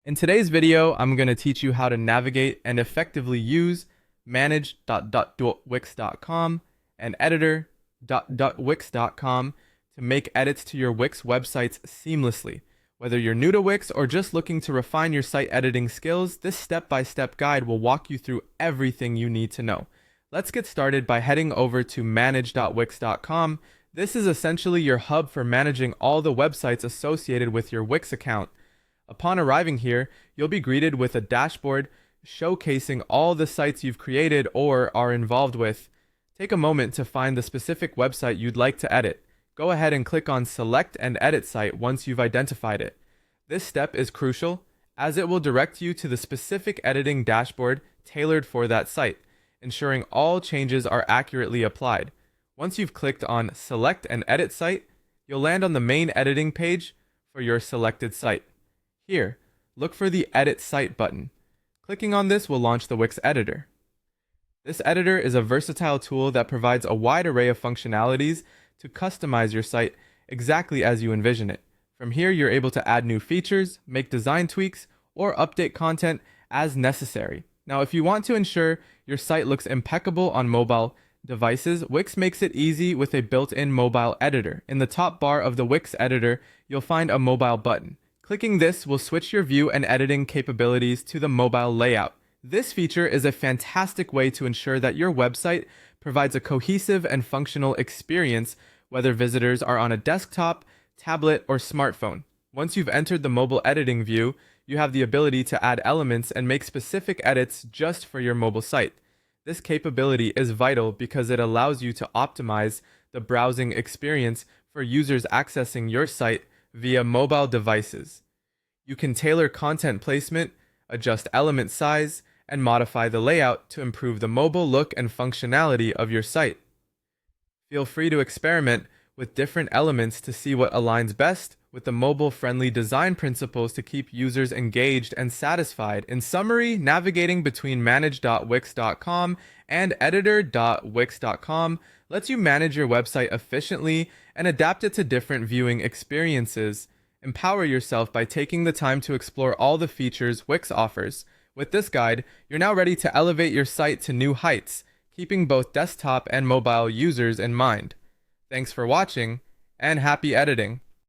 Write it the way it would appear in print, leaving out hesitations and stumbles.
In today's video, I'm going to teach you how to navigate and effectively use manage.wix.com and editor.wix.com to make edits to your Wix websites seamlessly. Whether you're new to Wix or just looking to refine your site editing skills, this step-by-step guide will walk you through everything you need to know. Let's get started by heading over to manage.wix.com. This is essentially your hub for managing all the websites associated with your Wix account. Upon arriving here, you'll be greeted with a dashboard showcasing all the sites you've created or are involved with. Take a moment to find the specific website you'd like to edit. Go ahead and click on Select and Edit Site once you've identified it. This step is crucial as it will direct you to the specific editing dashboard tailored for that site, ensuring all changes are accurately applied. Once you've clicked on Select and Edit Site, you'll land on the main editing page for your selected site. Here, look for the Edit Site button. Clicking on this will launch the Wix editor. This editor is a versatile tool that provides a wide array of functionalities to customize your site exactly as you envision it. From here, you're able to add new features, make design tweaks, or update content as necessary. Now, if you want to ensure your site looks impeccable on mobile devices, Wix makes it easy with a built-in mobile editor. In the top bar of the Wix editor, you'll find a mobile button. Clicking this will switch your view and editing capabilities to the mobile layout. This feature is a fantastic way to ensure that your website provides a cohesive and functional experience, whether visitors are on a desktop, tablet, or smartphone. Once you've entered the mobile editing view, you have the ability to add elements and make specific edits just for your mobile site. This capability is vital because it allows you to optimize the browsing experience for users accessing your site via mobile devices. You can tailor content placement, adjust element size, and modify the layout to improve the mobile look and functionality of your site. Feel free to experiment with different elements to see what aligns best with the mobile-friendly design principles to keep users engaged and satisfied. In summary, navigating between manage.wix.com and editor.wix.com lets you manage your website efficiently and adapt it to different viewing experiences. Empower yourself by taking the time to explore all the features Wix offers. With this guide, you're now ready to elevate your site to new heights, keeping both desktop and mobile users in mind. Thanks for watching, and happy editing!